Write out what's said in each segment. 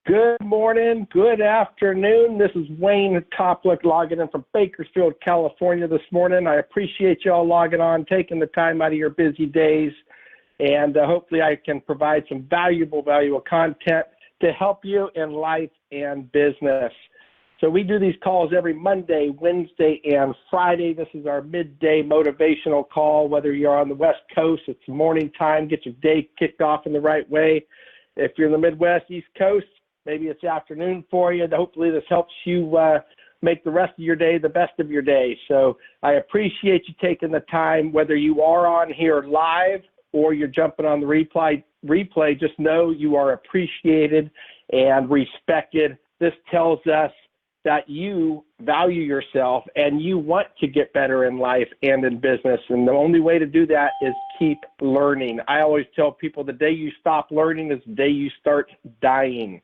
Good morning, good afternoon. This is Wayne Toppila logging in from Bakersfield, California this morning. I appreciate y'all logging on, taking the time out of your busy days, and hopefully I can provide some valuable content to help you in life and business. So we do these calls every Monday, Wednesday, and Friday. This is our midday motivational call. Whether you're on the West Coast, it's morning time, get your day kicked off in the right way. If you're in the Midwest, East Coast, maybe it's afternoon for you. Hopefully this helps you make the rest of your day the best of your day. So I appreciate you taking the time, whether you are on here live or you're jumping on the replay, just know you are appreciated and respected. This tells us that you value yourself and you want to get better in life and in business. And the only way to do that is keep learning. I always tell people the day you stop learning is the day you start dying.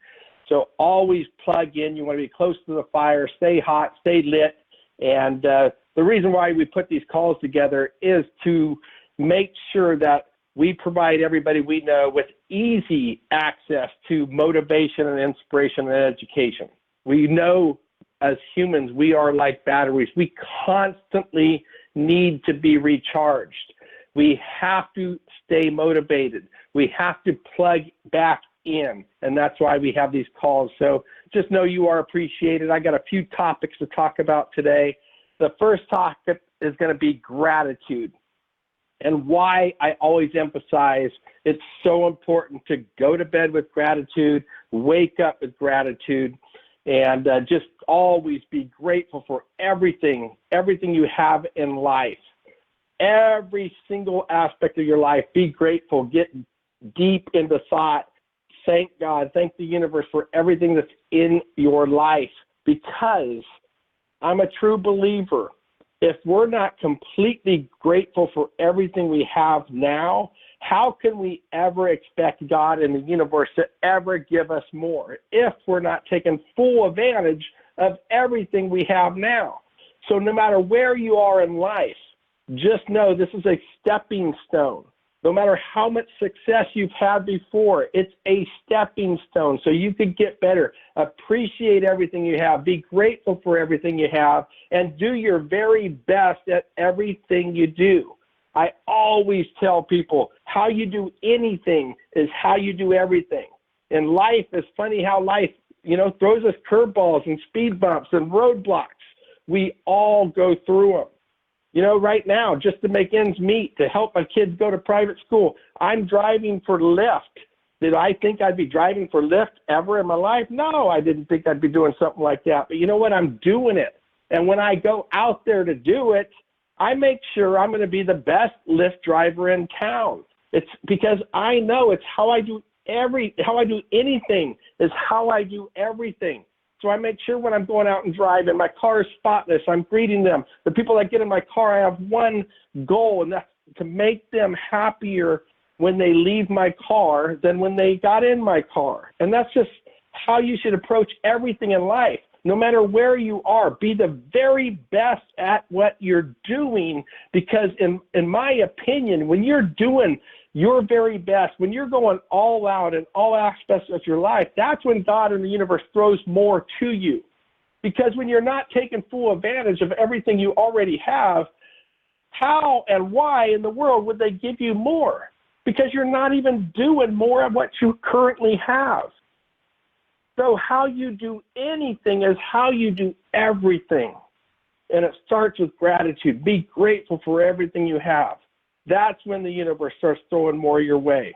So always plug in. You want to be close to the fire, stay hot, stay lit. And the reason why we put these calls together is to make sure that we provide everybody we know with easy access to motivation and inspiration and education. We know as humans, we are like batteries. We constantly need to be recharged. We have to stay motivated. We have to plug back in, and that's why we have these calls. So just know you are appreciated. I got a few topics to talk about today. The first topic is going to be gratitude, and why I always emphasize it's so important to go to bed with gratitude, wake up with gratitude, and just always be grateful for everything you have in life. Every single aspect of your life, be grateful, get deep into thought. Thank God, thank the universe for everything that's in your life, because I'm a true believer. If we're not completely grateful for everything we have now, how can we ever expect God and the universe to ever give us more if we're not taking full advantage of everything we have now? So no matter where you are in life, just know this is a stepping stone. No matter how much success you've had before, it's a stepping stone so you could get better. Appreciate everything you have. Be grateful for everything you have, and do your very best at everything you do. I always tell people how you do anything is how you do everything. In life, it's funny how life, throws us curveballs and speed bumps and roadblocks. We all go through them. Right now, just to make ends meet, to help my kids go to private school, I'm driving for Lyft. Did I think I'd be driving for Lyft ever in my life? No, I didn't think I'd be doing something like that. But you know what? I'm doing it. And when I go out there to do it, I make sure I'm going to be the best Lyft driver in town. It's because I know it's how I do anything is how I do everything. So I make sure when I'm going out and driving, my car is spotless. I'm greeting them. The people that get in my car, I have one goal, and that's to make them happier when they leave my car than when they got in my car. And that's just how you should approach everything in life. No matter where you are, be the very best at what you're doing, because in my opinion, when you're doing your very best, when you're going all out in all aspects of your life, that's when God and the universe throws more to you. Because when you're not taking full advantage of everything you already have, how and why in the world would they give you more? Because you're not even doing more of what you currently have. So how you do anything is how you do everything. And it starts with gratitude. Be grateful for everything you have. That's when the universe starts throwing more your way.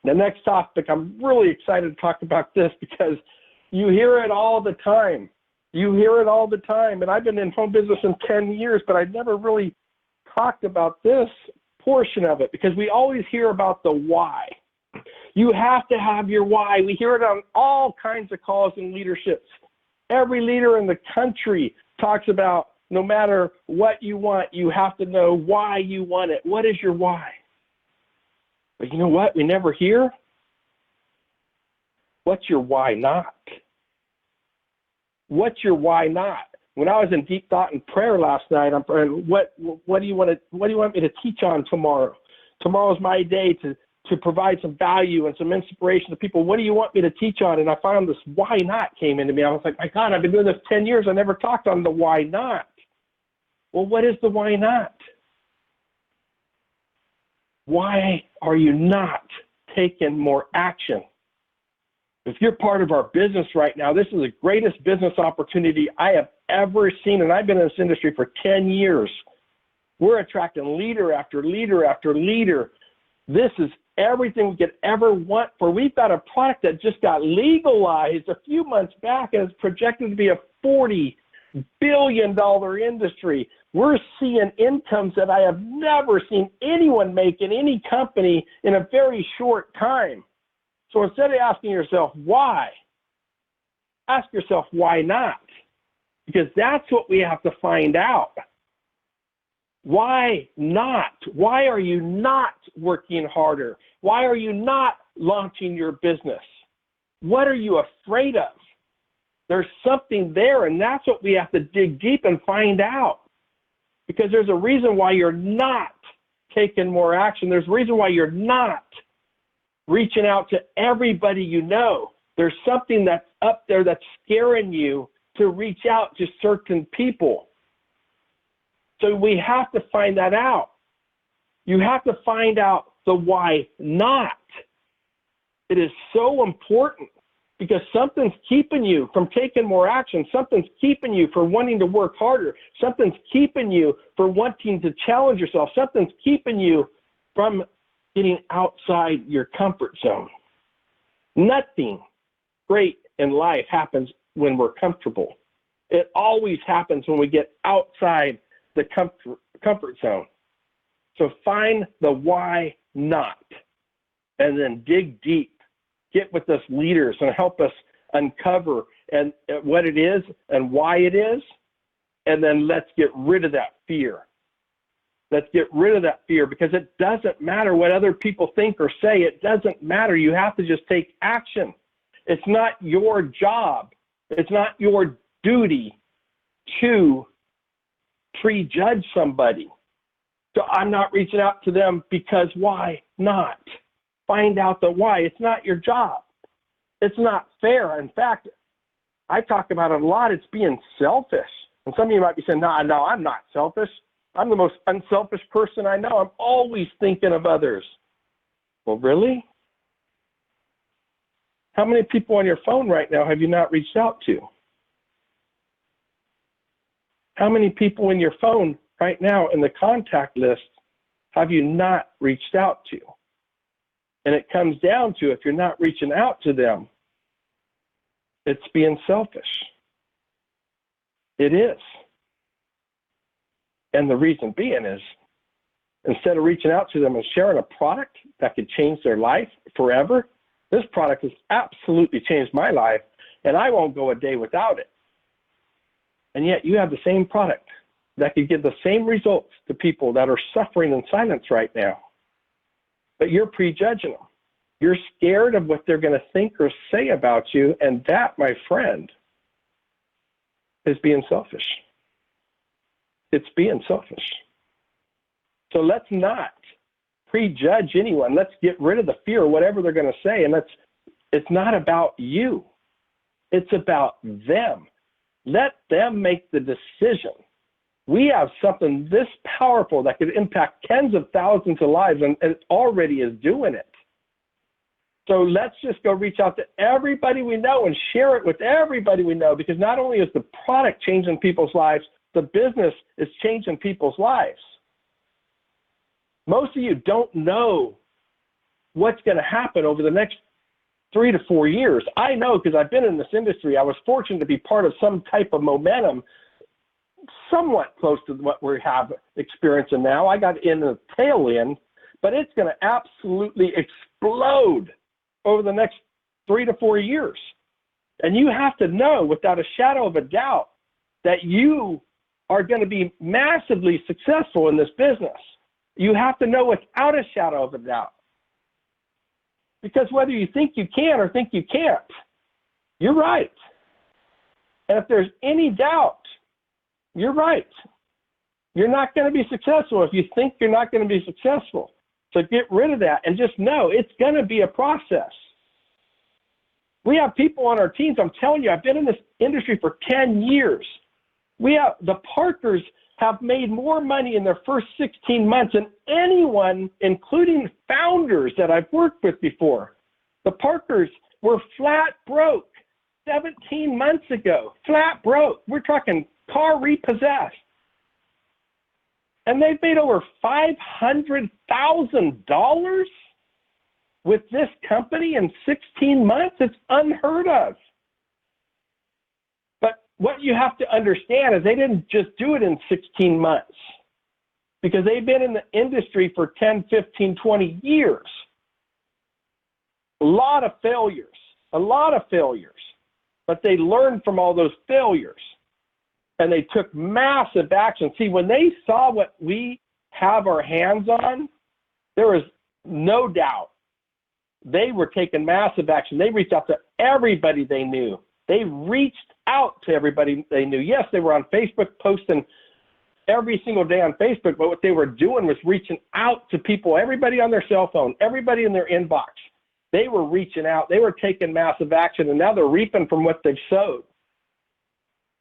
The next topic, I'm really excited to talk about this because you hear it all the time. You hear it all the time. And I've been in home business in 10 years, but I've never really talked about this portion of it, because we always hear about the why. You have to have your why. We hear it on all kinds of calls and leaderships. Every leader in the country talks about no matter what you want, you have to know why you want it. What is your why? But you know what? We never hear. What's your why not? What's your why not? When I was in deep thought and prayer last night, I'm praying, what do you want me to teach on tomorrow? Tomorrow's my day to to provide some value and some inspiration to people. What do you want me to teach on? And I found this why not came into me. I was like, my God, I've been doing this 10 years. I never talked on the why not. Well, what is the why not? Why are you not taking more action? If you're part of our business right now, this is the greatest business opportunity I have ever seen, and I've been in this industry for 10 years. We're attracting leader after leader after leader. This is everything we could ever want for. We've got a product that just got legalized a few months back, and it's projected to be a $40 billion industry. We're seeing incomes that I have never seen anyone make in any company in a very short time. So instead of asking yourself why, ask yourself why not, because that's what we have to find out. Why not? Why are you not working harder? Why are you not launching your business? What are you afraid of? There's something there, and that's what we have to dig deep and find out. Because there's a reason why you're not taking more action. There's a reason why you're not reaching out to everybody you know. There's something that's up there that's scaring you to reach out to certain people. So we have to find that out. You have to find out the why not. It is so important because something's keeping you from taking more action. Something's keeping you from wanting to work harder. Something's keeping you from wanting to challenge yourself. Something's keeping you from getting outside your comfort zone. Nothing great in life happens when we're comfortable. It always happens when we get outside the comfort zone. So find the why not, and then dig deep. Get with us leaders and help us uncover and what it is and why it is, and then let's get rid of that fear. Let's get rid of that fear, because it doesn't matter what other people think or say. It doesn't matter. You have to just take action. It's not your job. It's not your duty to prejudge somebody. So I'm not reaching out to them because why not? Find out the why. It's not your job. It's not fair. In fact, I talk about it a lot. It's being selfish. And some of you might be saying, no, I'm not selfish. I'm the most unselfish person I know. I'm always thinking of others. Well, really? How many people on your phone right now have you not reached out to? How many people in your phone right now in the contact list have you not reached out to? And it comes down to, if you're not reaching out to them, it's being selfish. It is. And the reason being is, instead of reaching out to them and sharing a product that could change their life forever, this product has absolutely changed my life, and I won't go a day without it. And yet you have the same product that could give the same results to people that are suffering in silence right now. But you're prejudging them. You're scared of what they're going to think or say about you, and that, my friend, is being selfish. It's being selfish. So let's not prejudge anyone. Let's get rid of the fear of whatever they're going to say, and it's not about you. It's about them. Let them make the decision. We have something this powerful that could impact tens of thousands of lives, and it already is doing it. So let's just go reach out to everybody we know and share it with everybody we know, because not only is the product changing people's lives, the business is changing people's lives. Most of you don't know what's going to happen over the next 3 to 4 years. I know, because I've been in this industry. I was fortunate to be part of some type of momentum somewhat close to what we have experiencing now. I got in the tail end, but it's going to absolutely explode over the next 3 to 4 years. And you have to know without a shadow of a doubt that you are going to be massively successful in this business. You have to know without a shadow of a doubt. Because whether you think you can or think you can't, you're right. And if there's any doubt, you're right. You're not going to be successful if you think you're not going to be successful. So get rid of that and just know it's going to be a process. We have people on our teams. I'm telling you, I've been in this industry for 10 years. The Parkers have made more money in their first 16 months than anyone, including founders that I've worked with before. The Parkers were flat broke 17 months ago, flat broke. We're talking car repossessed. And they've made over $500,000 with this company in 16 months. It's unheard of. But what you have to understand is they didn't just do it in 16 months because they've been in the industry for 10, 15, 20 years. A lot of failures, but they learned from all those failures and they took massive action. See, when they saw what we have our hands on, there was no doubt they were taking massive action. They reached out to everybody they knew. They reached out to everybody they knew. Yes, they were on Facebook posting every single day on Facebook, but what they were doing was reaching out to people, everybody on their cell phone, everybody in their inbox. They were reaching out. They were taking massive action, and now they're reaping from what they've sowed.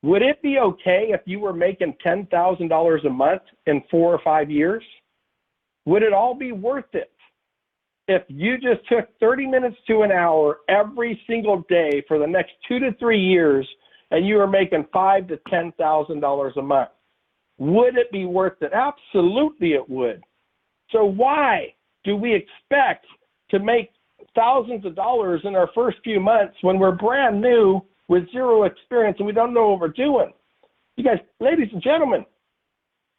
Would it be okay if you were making $10,000 a month in 4 or 5 years? Would it all be worth it if you just took 30 minutes to an hour every single day for the next 2 to 3 years and you were making $5,000 to $10,000 a month? Would it be worth it? Absolutely it would. So why do we expect to make thousands of dollars in our first few months when we're brand new with zero experience and we don't know what we're doing? You guys, ladies and gentlemen,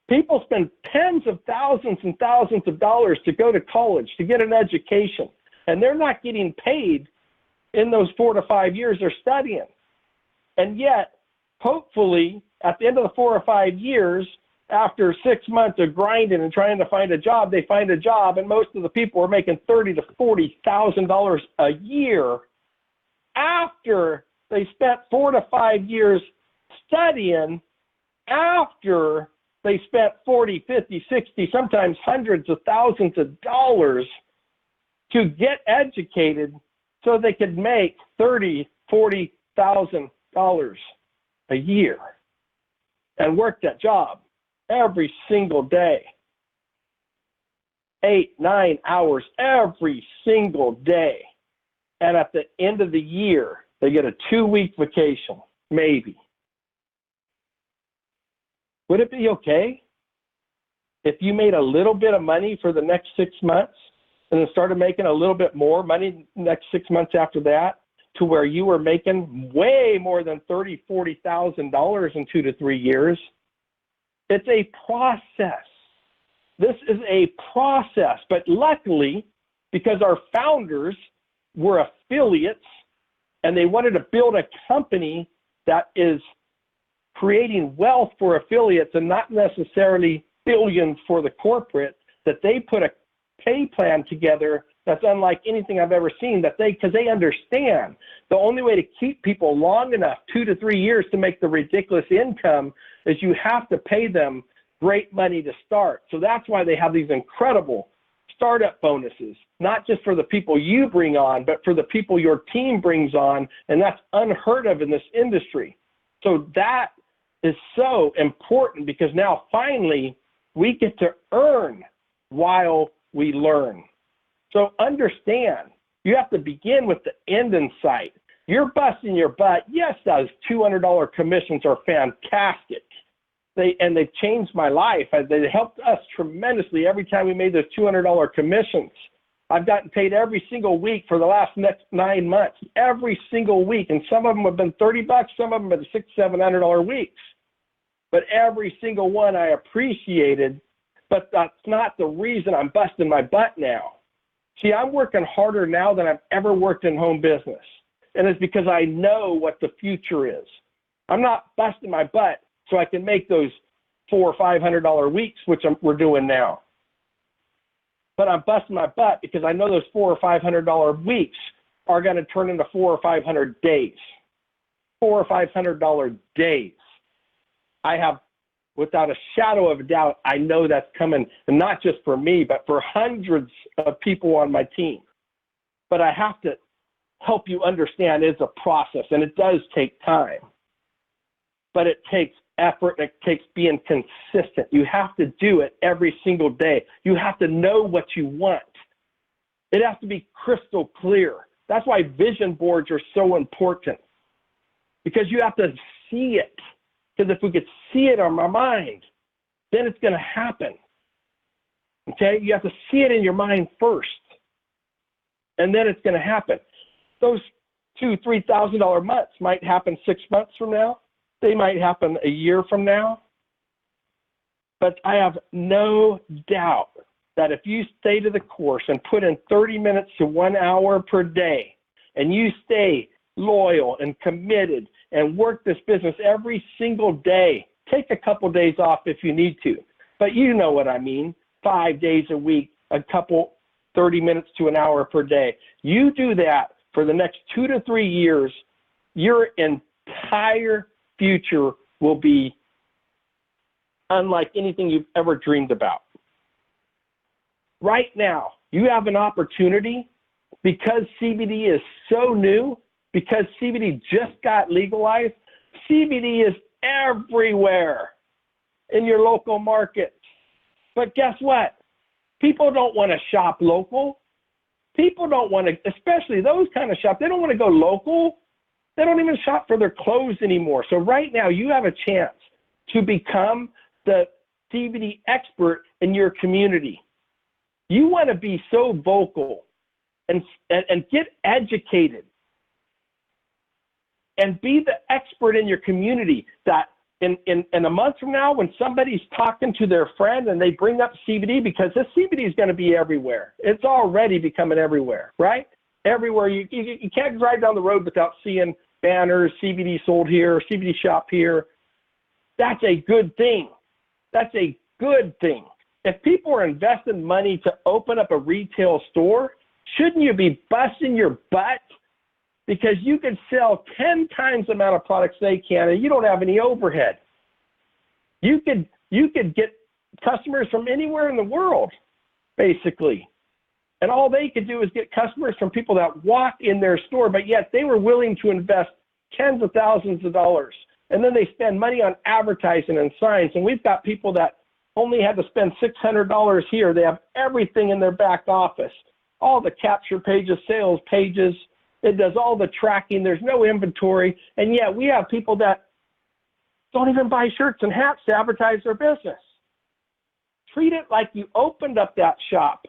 people spend tens of thousands and thousands of dollars to go to college, to get an education, and they're not getting paid in those 4 to 5 years they're studying. And yet, hopefully, at the end of the 4 or 5 years, after 6 months of grinding and trying to find a job, they find a job, and most of the people are making $30,000 to $40,000 a year after they spent 4 to 5 years studying, after they spent 40, 50, 60, sometimes hundreds of thousands of dollars to get educated so they could make $30,000, $40,000 a year and work that job every single day, 8, 9 hours every single day. And at the end of the year, they get a 2-week vacation, maybe. Would it be okay if you made a little bit of money for the next 6 months and then started making a little bit more money next 6 months after that, to where you were making way more than $30,000, $40,000 in 2 to 3 years? It's a process. This is a process. But luckily, because our founders were affiliates and they wanted to build a company that is creating wealth for affiliates and not necessarily billions for the corporate, that they put a pay plan together that's unlike anything I've ever seen, because they understand the only way to keep people long enough, 2 to 3 years, to make the ridiculous income is you have to pay them great money to start. So that's why they have these incredible startup bonuses, not just for the people you bring on, but for the people your team brings on, and that's unheard of in this industry. So that is so important, because now finally we get to earn while we learn. So understand, you have to begin with the end in sight. You're busting your butt. Yes, those $200 commissions are fantastic. They've changed my life. They helped us tremendously every time we made those $200 commissions. I've gotten paid every single week for the last next 9 months, every single week. And some of them have been $30, some of them have been $600, $700 weeks. But every single one I appreciated, but that's not the reason I'm busting my butt now. See, I'm working harder now than I've ever worked in home business. And it's because I know what the future is. I'm not busting my butt so I can make those $400 or $500 weeks, which we're doing now. But I'm busting my butt because I know those $400 or $500 weeks are going to turn into $400 or $500 days. $400 or $500 days. I have without a shadow of a doubt, I know that's coming, and not just for me, but for hundreds of people on my team. But I have to help you understand it's a process, and it does take time. But it takes effort, and it takes being consistent. You have to do it every single day. You have to know what you want. It has to be crystal clear. That's why vision boards are so important, because you have to see it. Because if we could see it on our mind, then it's going to happen. Okay? You have to see it in your mind first, and then it's going to happen. Those $2,000, $3,000 months might happen 6 months from now. They might happen a year from now. But I have no doubt that if you stay to the course and put in 30 minutes to 1 hour per day, and you stay loyal and committed and work this business every single day, take a couple days off if you need to, but you know what I mean, 5 days a week, a couple 30 minutes to an hour per day. You do that for the next 2 to 3 years, your entire future will be unlike anything you've ever dreamed about. Right now, you have an opportunity, because CBD is so new, because CBD just got legalized. CBD is everywhere in your local market. But guess what? People don't want to shop local. People don't want to, especially those kind of shops, they don't want to go local. They don't even shop for their clothes anymore. So right now, you have a chance to become the CBD expert in your community. You want to be so vocal and get educated and be the expert in your community, that in a month from now, when somebody's talking to their friend and they bring up CBD, because this CBD is going to be everywhere. It's already becoming everywhere, right? Everywhere. You can't drive down the road without seeing banners, CBD sold here, CBD shop here. That's a good thing. That's a good thing. If people are investing money to open up a retail store, shouldn't you be busting your butt? Because you could sell 10 times the amount of products they can, and you don't have any overhead. You could get customers from anywhere in the world, basically. And all they could do is get customers from people that walk in their store, but yet they were willing to invest tens of thousands of dollars. And then they spend money on advertising and signs. And we've got people that only had to spend $600 here. They have everything in their back office, all the capture pages, sales pages. It does all the tracking. There's no inventory. And yet we have people that don't even buy shirts and hats to advertise their business. Treat it like you opened up that shop,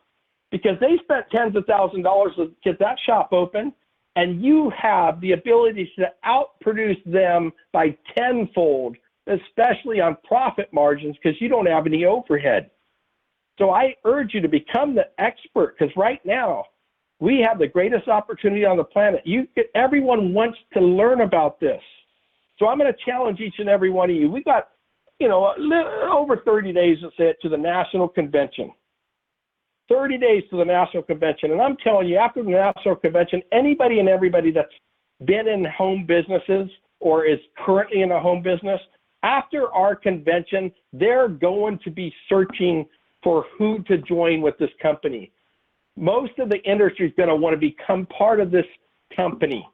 because they spent tens of thousands of dollars to get that shop open, and you have the ability to outproduce them by tenfold, especially on profit margins, because you don't have any overhead. So I urge you to become the expert, because right now we have the greatest opportunity on the planet. Everyone wants to learn about this. So I'm going to challenge each and every one of you. We've got, over 30 days, let's say, to the national convention. 30 days to the national convention. And I'm telling you, after the national convention, anybody and everybody that's been in home businesses or is currently in a home business, after our convention, they're going to be searching for who to join with this company. Most of the industry is going to want to become part of this company.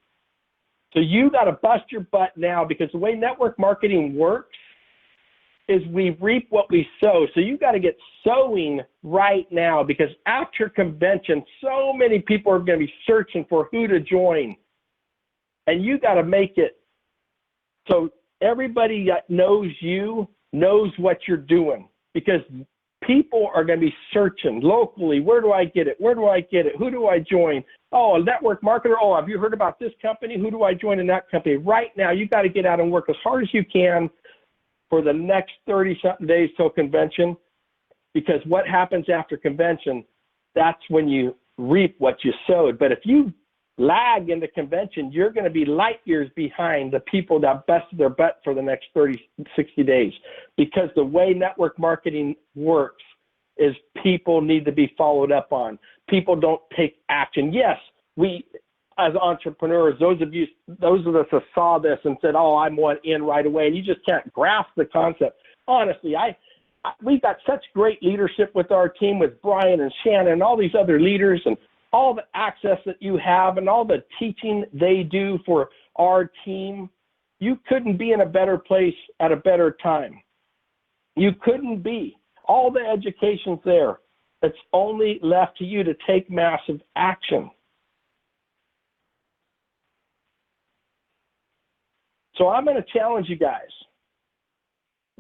So you got to bust your butt now, because the way network marketing works is we reap what we sow. So you got to get sowing right now, because after convention, so many people are going to be searching for who to join. And you got to make it so everybody that knows you knows what you're doing, because people are going to be searching locally. Where do I get it? Where do I get it? Who do I join? Oh, a network marketer. Oh, have you heard about this company? Who do I join in that company? Right now, you got to get out and work as hard as you can for the next 30-something days till convention, because what happens after convention, that's when you reap what you sowed. But if you lag into convention, you're going to be light years behind the people that busted their butt for the next 30, 60 days, because the way network marketing works is people need to be followed up on. People don't take action. Yes, we, as entrepreneurs, those of us that saw this and said, oh, I want in right away, and you just can't grasp the concept. honestly, we've got such great leadership with our team, with Brian and Shannon and all these other leaders, and all the access that you have and all the teaching they do for our team. You couldn't be in a better place at a better time. You couldn't be. All the education's there. It's only left to you to take massive action. So I'm going to challenge you guys,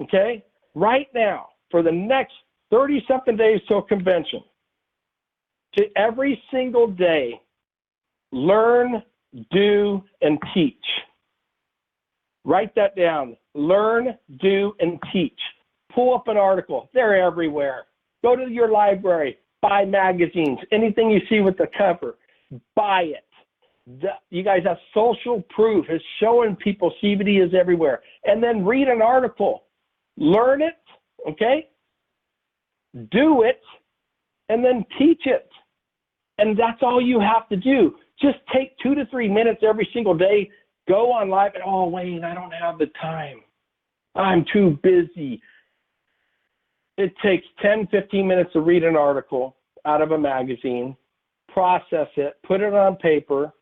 okay, right now for the next 30-something days till convention, to every single day learn, do, and teach. Write that down. Learn, do, and teach. Pull up an article. They're everywhere. Go to your library. Buy magazines. Anything you see with the cover, buy it. You guys have social proof. It's showing people CBD is everywhere. And then read an article. Learn it, okay? Do it, and then teach it. And that's all you have to do. Just take 2 to 3 minutes every single day. Go on live and, oh, Wayne, I don't have the time. I'm too busy. It takes 10, 15 minutes to read an article out of a magazine, process it, put it on paper.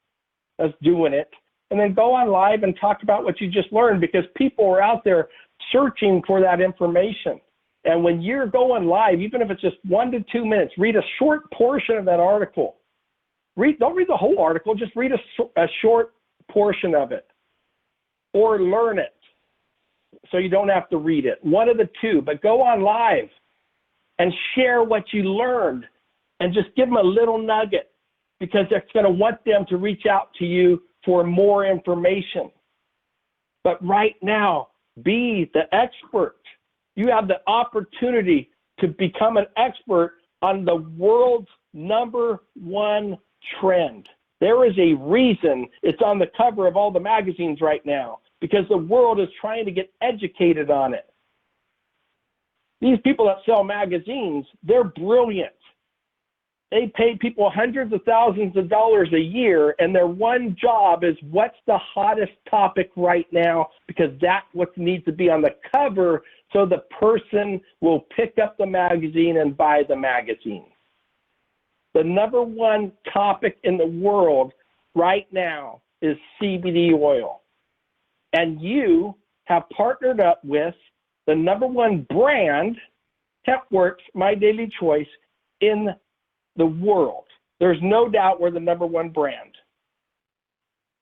That's doing it. And then go on live and talk about what you just learned, because people are out there searching for that information. And when you're going live, even if it's just 1 to 2 minutes, read a short portion of that article. Don't read the whole article, just read a short portion of it, or learn it so you don't have to read it. One of the two, but go on live and share what you learned and just give them a little nugget, because it's going to want them to reach out to you for more information. But right now, be the expert. You have the opportunity to become an expert on the world's #1 trend. There is a reason it's on the cover of all the magazines right now, because the world is trying to get educated on it. These people that sell magazines, they're brilliant. They pay people hundreds of thousands of dollars a year, and their one job is what's the hottest topic right now, because that's what needs to be on the cover so the person will pick up the magazine and buy the magazine. The #1 topic in the world right now is CBD oil. And you have partnered up with the #1 brand, HempWorks, My Daily Choice, in the world. There's no doubt we're the #1 brand.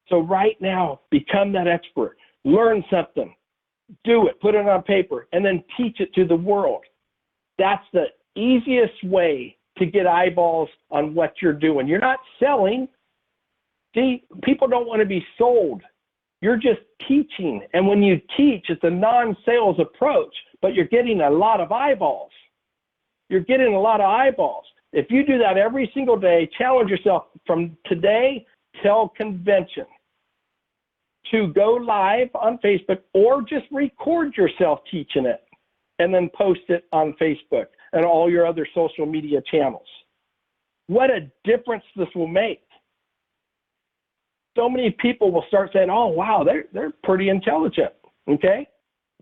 So right now, become that expert. Learn something. Do it. Put it on paper. And then teach it to the world. That's the easiest way to get eyeballs on what you're doing. You're not selling. See, people don't want to be sold. You're just teaching. And when you teach, it's a non-sales approach, but you're getting a lot of eyeballs. You're getting a lot of eyeballs. If you do that every single day, challenge yourself from today till convention to go live on Facebook, or just record yourself teaching it and then post it on Facebook and all your other social media channels. What a difference this will make. So many people will start saying, oh, wow, they're pretty intelligent, okay?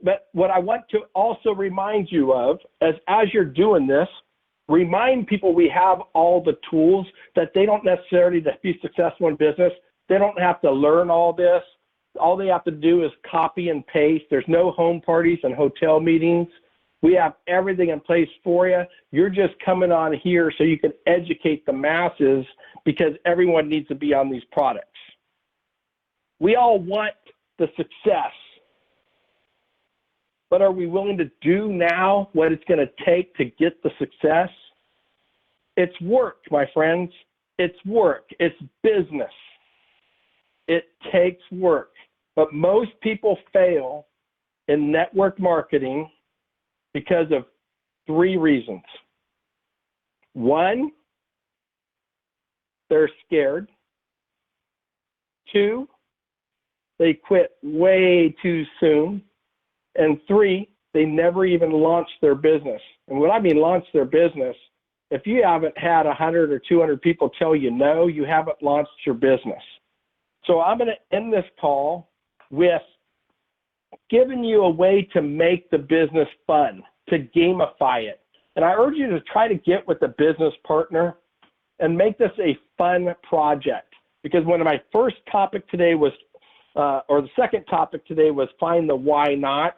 But what I want to also remind you of, as you're doing this, remind people we have all the tools, that they don't necessarily, to be successful in business, they don't have to learn all this. All they have to do is copy and paste. There's no home parties and hotel meetings. We have everything in place for you. You're just coming on here so you can educate the masses, because everyone needs to be on these products. We all want the success, but are we willing to do now what it's going to take to get the success? It's work, my friends. It's work. It's business. It takes work. But most people fail in network marketing because of 3 reasons. 1, they're scared. 2, they quit way too soon. And 3, they never even launched their business. And what I mean launch their business, if you haven't had 100 or 200 people tell you no, you haven't launched your business. So I'm going to end this call with given you a way to make the business fun, to gamify it. And I urge you to try to get with a business partner and make this a fun project. Because one of my first topic today was, or the second topic today was find the why not.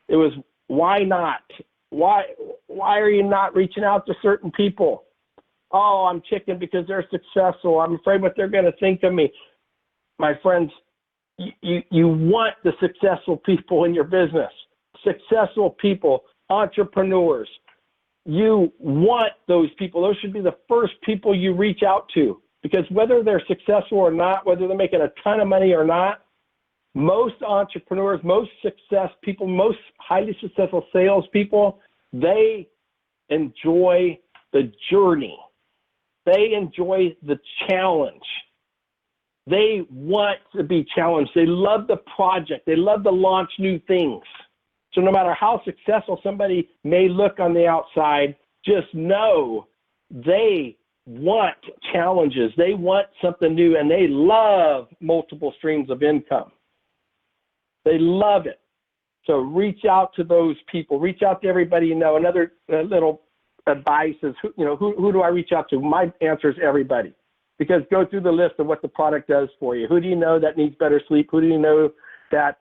It was why not? Why are you not reaching out to certain people? Oh, I'm chicken because they're successful. I'm afraid what they're going to think of me. My friends, you want the successful people in your business, successful people, entrepreneurs. You want those people. Those should be the first people you reach out to, because whether they're successful or not, whether they're making a ton of money or not, most entrepreneurs, most success people, most highly successful salespeople, they enjoy the journey. They enjoy the challenge. They want to be challenged. They love the project. They love to launch new things. So no matter how successful somebody may look on the outside, just know they want challenges. They want something new, and they love multiple streams of income. They love it. So reach out to those people. Reach out to everybody you know. Another little advice is, who do I reach out to? My answer is everybody. Because go through the list of what the product does for you. Who do you know that needs better sleep? Who do you know that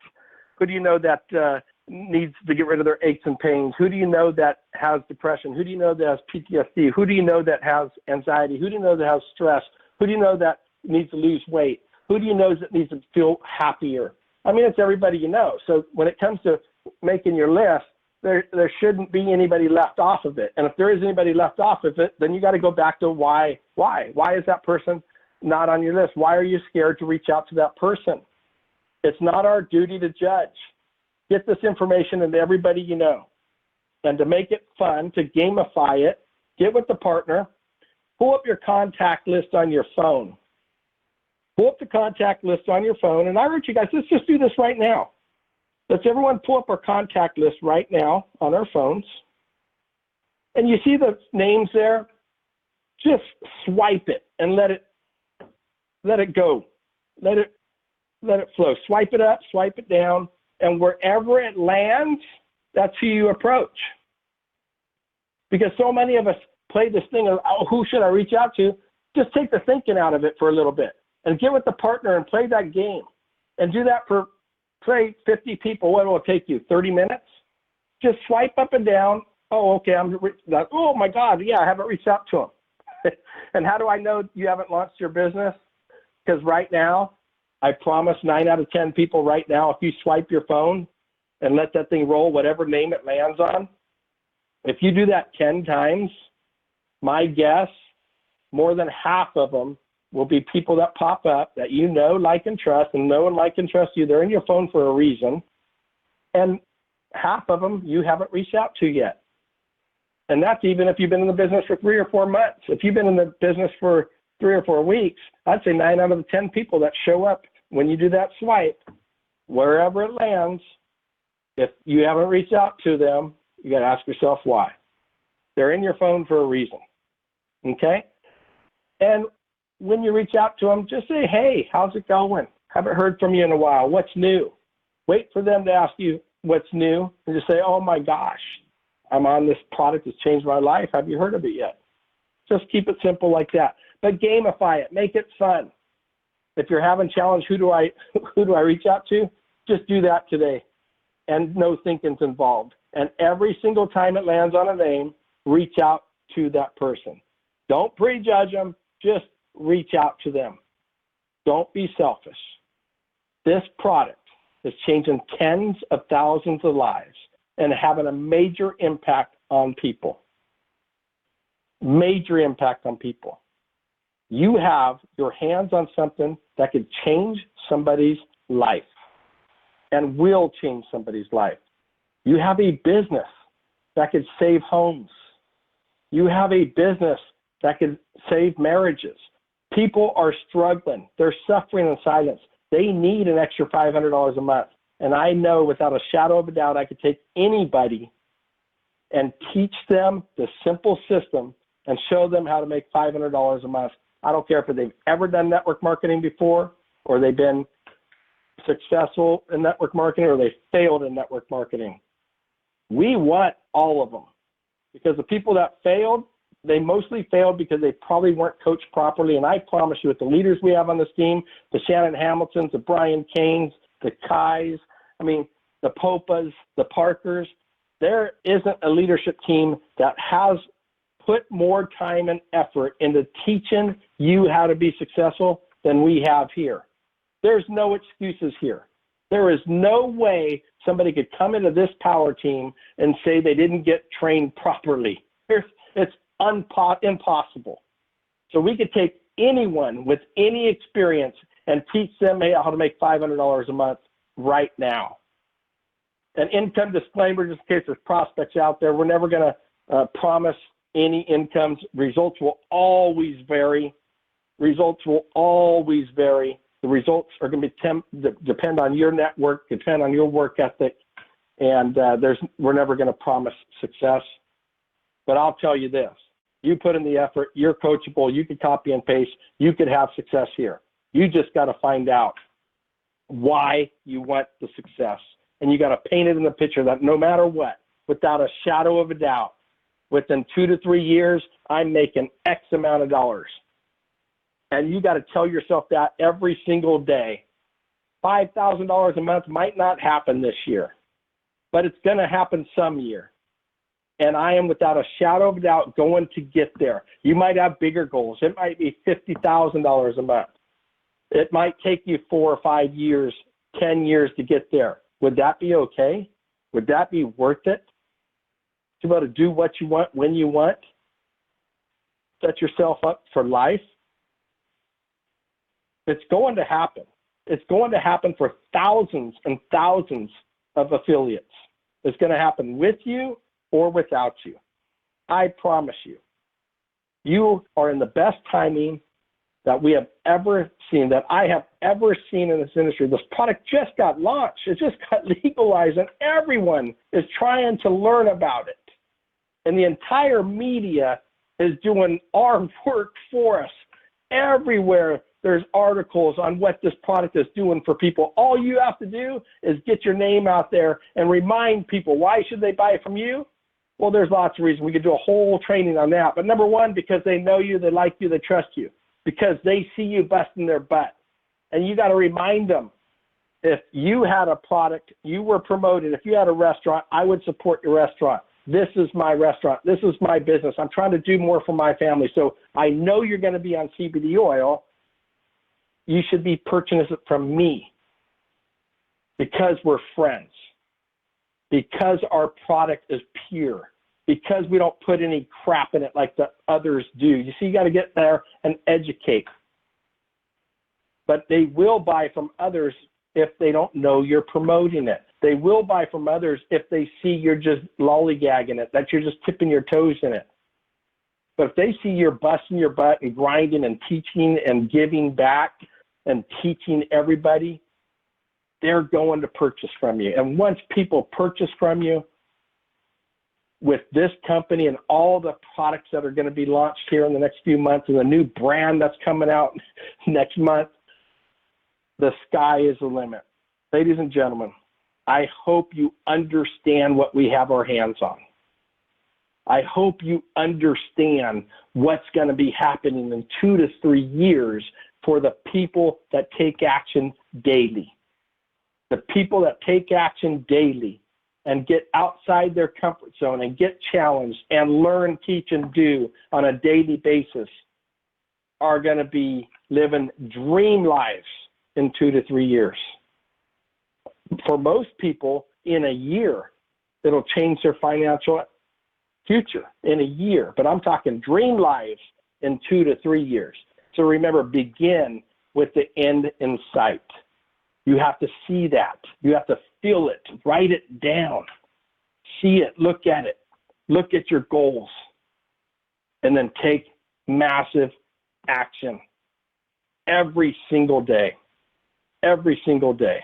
needs to get rid of their aches and pains? Who do you know that has depression? Who do you know that has PTSD? Who do you know that has anxiety? Who do you know that has stress? Who do you know that needs to lose weight? Who do you know that needs to feel happier? I mean, it's everybody you know. So when it comes to making your list, there shouldn't be anybody left off of it. And if there is anybody left off of it, then you got to go back to why. Why is that person not on your list? Why are you scared to reach out to that person? It's not our duty to judge. Get this information into everybody you know. And to make it fun, to gamify it, get with the partner, pull up your contact list on your phone. Pull up the contact list on your phone, and I urge you guys, let's just do this right now. Let's everyone pull up our contact list right now on our phones. And you see the names there? Just swipe it and let it go. Let it flow. Swipe it up, swipe it down, and wherever it lands, that's who you approach. Because so many of us play this thing of, oh, who should I reach out to? Just take the thinking out of it for a little bit and get with the partner and play that game. And do that for, say, 50 people. What will it take you, 30 minutes? Just swipe up and down. Oh, okay, oh my God, yeah, I haven't reached out to them. And how do I know you haven't launched your business? Because right now, I promise 9 out of 10 people right now, if you swipe your phone and let that thing roll, whatever name it lands on, if you do that 10 times, my guess, more than half of them will be people that pop up that you know, like, and trust, and know and like and trust you. They're in your phone for a reason. And half of them you haven't reached out to yet. And that's even if you've been in the business for 3 or 4 months. If you've been in the business for 3 or 4 weeks, I'd say 9 out of the 10 people that show up when you do that swipe, wherever it lands, if you haven't reached out to them, you got to ask yourself why. They're in your phone for a reason. Okay? And when you reach out to them, just say, hey, how's it going? Haven't heard from you in a while. What's new? Wait for them to ask you what's new, and just say, oh my gosh, I'm on this product that's changed my life. Have you heard of it yet? Just keep it simple like that. But gamify it. Make it fun. If you're having challenge, who do I reach out to? Just do that today. And no thinking's involved. And every single time it lands on a name, reach out to that person. Don't prejudge them. Just reach out to them. Don't be selfish. This product is changing tens of thousands of lives and having a major impact on people. Major impact on people. You have your hands on something that could change somebody's life and will change somebody's life. You have a business that could save homes. You have a business that could save marriages. People are struggling. They're suffering in silence. They need an extra $500 a month. And I know without a shadow of a doubt, I could take anybody and teach them the simple system and show them how to make $500 a month. I don't care if they've ever done network marketing before or they've been successful in network marketing or they failed in network marketing. We want all of them, because the people that failed, they mostly failed because they probably weren't coached properly. And I promise you, with the leaders we have on this team, the Shannon Hamiltons, the Brian Canes, the Kais, the Popas, the Parkers, there isn't a leadership team that has put more time and effort into teaching you how to be successful than we have here. There's no excuses here. There is no way somebody could come into this power team and say they didn't get trained properly. It's impossible. So we could take anyone with any experience and teach them how to make $500 a month right now. An income disclaimer, just in case there's prospects out there, we're never going to promise any incomes. Results will always vary. The results are going to depend on your network, depend on your work ethic, and we're never going to promise success. But I'll tell you this, you put in the effort, you're coachable, you can copy and paste, you could have success here. You just got to find out why you want the success. And you got to paint it in the picture that no matter what, without a shadow of a doubt, within 2 to 3 years, I'm making X amount of dollars. And you got to tell yourself that every single day. $5,000 a month might not happen this year, but it's going to happen some year. And I am, without a shadow of a doubt, going to get there. You might have bigger goals. It might be $50,000 a month. It might take you 4 or 5 years, 10 years to get there. Would that be okay? Would that be worth it? To be able to do what you want when you want? Set yourself up for life? It's going to happen. It's going to happen for thousands and thousands of affiliates. It's going to happen with you or without you. I promise you. You are in the best timing that we have ever seen, that I have ever seen in this industry. This product just got launched. It just got legalized, and everyone is trying to learn about it. And the entire media is doing our work for us. Everywhere there's articles on what this product is doing for people. All you have to do is get your name out there and remind people, why should they buy from you? Well, there's lots of reasons. We could do a whole training on that. But number one, because they know you, they like you, they trust you, because they see you busting their butt. And you got to remind them, if you had a product, you were promoted, if you had a restaurant, I would support your restaurant. This is my restaurant. This is my business. I'm trying to do more for my family. So I know you're going to be on CBD oil. You should be purchasing it from me because we're friends, because our product is pure, because we don't put any crap in it like the others do. You see, you got to get there and educate. But they will buy from others if they don't know you're promoting it. They will buy from others if they see you're just lollygagging it, that you're just tipping your toes in it. But if they see you're busting your butt and grinding and teaching and giving back and teaching everybody, they're going to purchase from you. And once people purchase from you with this company and all the products that are going to be launched here in the next few months and the new brand that's coming out next month, the sky is the limit. Ladies and gentlemen, I hope you understand what we have our hands on. I hope you understand what's going to be happening in 2 to 3 years for the people that take action daily. The people that take action daily and get outside their comfort zone and get challenged and learn, teach, and do on a daily basis are going to be living dream lives in 2 to 3 years. For most people, in a year, it'll change their financial future in a year. But I'm talking dream lives in 2 to 3 years. So remember, begin with the end in sight. You have to see that. You have to feel it. Write it down. See it. Look at it. Look at your goals. And then take massive action every single day. Every single day.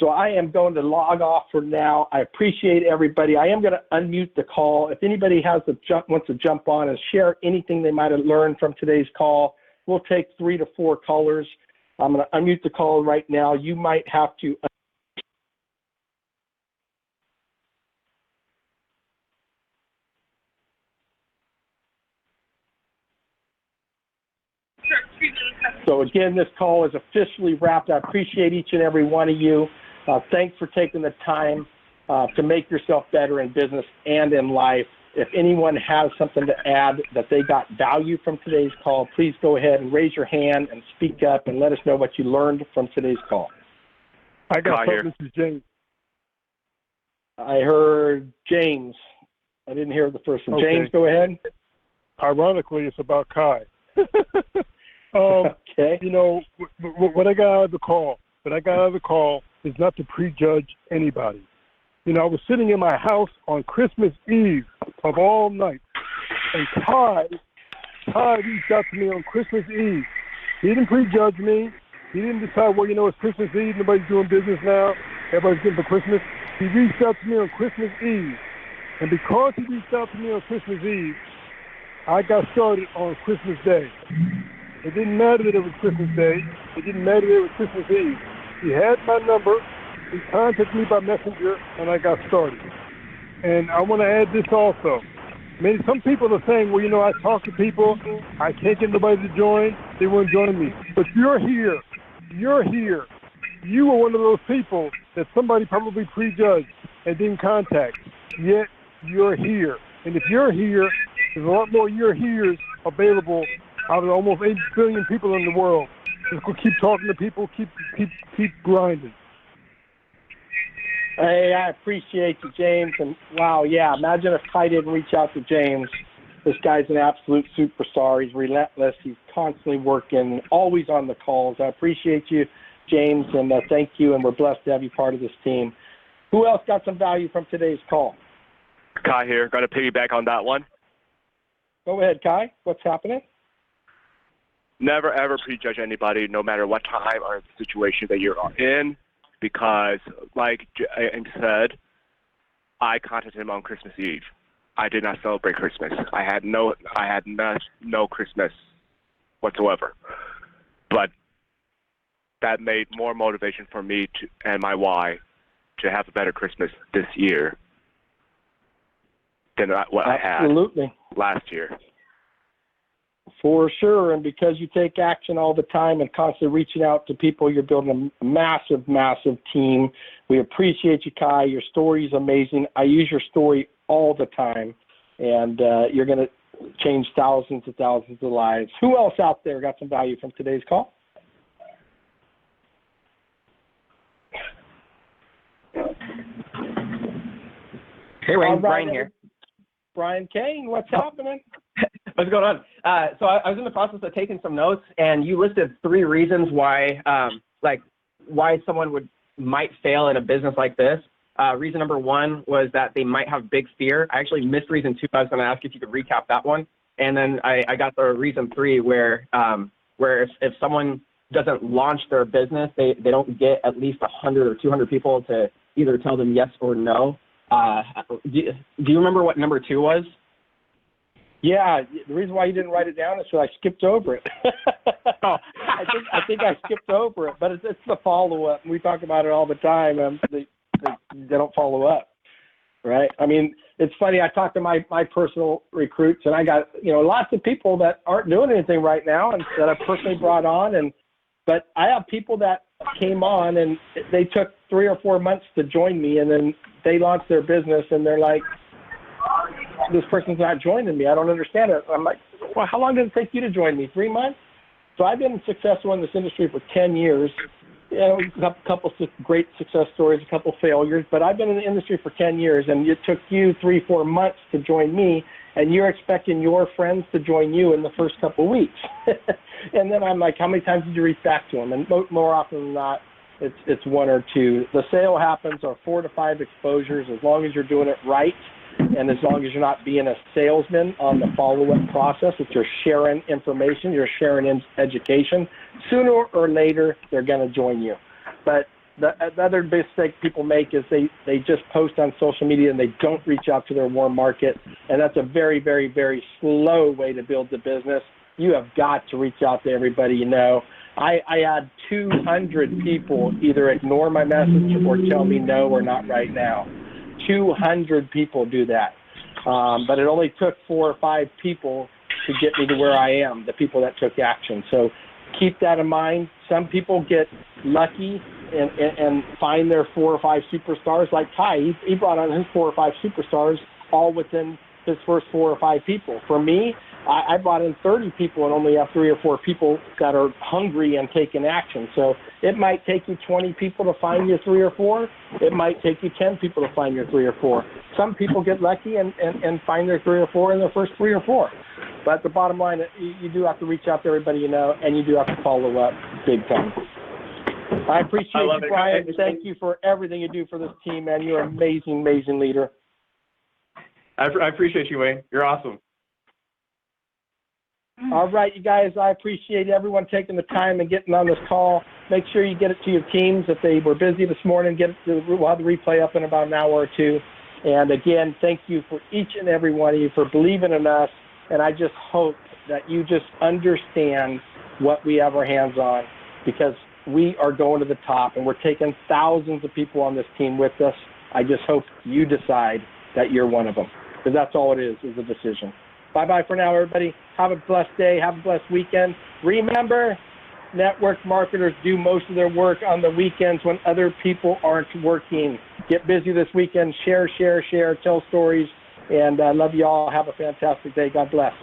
So I am going to log off for now. I appreciate everybody. I am going to unmute the call. If anybody wants to jump on and share anything they might have learned from today's call, we'll take 3 to 4 callers. I'm going to unmute the call right now. You might have to. So again, this call is officially wrapped. I appreciate each and every one of you. Thanks for taking the time to make yourself better in business and in life. If anyone has something to add that they got value from today's call, please go ahead and raise your hand and speak up and let us know what you learned from today's call. I got something. This is James. I heard James. I didn't hear the first one. Okay. James, go ahead. Ironically, it's about Kai. Okay. You know, what I got out of the call is not to prejudge anybody. You know, I was sitting in my house on Christmas Eve of all nights, and Kai reached out to me on Christmas Eve. He didn't prejudge me. He didn't decide, well, you know, it's Christmas Eve, nobody's doing business now, everybody's getting for Christmas. He reached out to me on Christmas Eve, and because he reached out to me on Christmas Eve, I got started on Christmas Day. It didn't matter that it was Christmas Day. It didn't matter that it was Christmas Eve. He had my number. He contacted me by messenger, and I got started. And I want to add this also. Maybe some people are saying, well, you know, I talk to people. I can't get nobody to join. They won't join me. But you're here. You're here. You are one of those people that somebody probably prejudged and didn't contact. Yet you're here. And if you're here, there's a lot more you're here's available out of almost 8 billion people in the world. Just go keep talking to people, keep grinding. Hey, I appreciate you, James. And wow, yeah, imagine if Kai didn't reach out to James. This guy's an absolute superstar. He's relentless. He's constantly working, always on the calls. I appreciate you, James, and thank you, and we're blessed to have you part of this team. Who else got some value from today's call? Kai here. Got to piggyback on that one. Go ahead, Kai. What's happening? Never, ever prejudge anybody, no matter what time or situation that you're in, because, like James said, I contacted him on Christmas Eve. I did not celebrate Christmas. I had no Christmas whatsoever. But that made more motivation for me and my wife to have a better Christmas this year than what I had last year. For sure, and because you take action all the time and constantly reaching out to people, you're building a massive, massive team. We appreciate you, Kai. Your story is amazing. I use your story all the time, and you're going to change thousands and thousands of lives. Who else out there got some value from today's call? Hey, Wayne, Brian here. Brian Kane, what's happening? What's going on? So I was in the process of taking some notes, and you listed 3 reasons why, why someone might fail in a business like this. Reason number 1 was that they might have big fear. I actually missed reason 2. I was going to ask if you could recap that one. And then I got the reason 3 where if someone doesn't launch their business, they don't get at least 100 or 200 people to either tell them yes or no. Do you remember what number 2 was? Yeah, the reason why you didn't write it down is because I skipped over it. I think I skipped over it, but it's the follow-up. We talk about it all the time. They don't follow up, right? I mean, it's funny. I talk to my personal recruits, and I got lots of people that aren't doing anything right now, and that I personally brought on. But I have people that came on, and they took 3 or 4 months to join me, and then they launched their business, and they're like, this person's not joining me. I don't understand it. I'm like, well, how long did it take you to join me? 3 months? So I've been successful in this industry for 10 years. A couple great success stories, a couple failures, but I've been in the industry for 10 years, and it took you 3-4 months to join me, and you're expecting your friends to join you in the first couple weeks. And then I'm like, how many times did you reach back to them? And more often than not, it's 1 or 2. The sale happens or 4 to 5 exposures as long as you're doing it right. And as long as you're not being a salesman on the follow-up process, if you're sharing information, you're sharing education, sooner or later, they're going to join you. But the other mistake people make is they just post on social media and they don't reach out to their warm market. And that's a very, very, very slow way to build the business. You have got to reach out to everybody you know. I had 200 people either ignore my message or tell me no or not right now. 200 people do that. But it only took 4 or 5 people to get me to where I am, the people that took action. So keep that in mind. Some people get lucky and find their 4 or 5 superstars. Like Ty, he brought on his 4 or 5 superstars all within his first 4 or 5 people. For me, I brought in 30 people and only have 3 or 4 people that are hungry and taking action. So it might take you 20 people to find your 3 or 4. It might take you 10 people to find your 3 or 4. Some people get lucky and find their 3 or 4 in their first 3 or 4. But the bottom line, you do have to reach out to everybody you know, and you do have to follow up big time. I appreciate you, Brian. Thank you for everything you do for this team, man. You're an amazing, amazing leader. I appreciate you, Wayne. You're awesome. All right, you guys, I appreciate everyone taking the time and getting on this call. Make sure you get it to your teams. If they were busy this morning, we'll have the replay up in about an hour or 2. And again, thank you for each and every one of you for believing in us. And I just hope that you just understand what we have our hands on, because we are going to the top and we're taking thousands of people on this team with us. I just hope you decide that you're one of them, because that's all it is a decision. Bye-bye for now, everybody. Have a blessed day. Have a blessed weekend. Remember, network marketers do most of their work on the weekends when other people aren't working. Get busy this weekend. Share, tell stories. And I love you all. Have a fantastic day. God bless.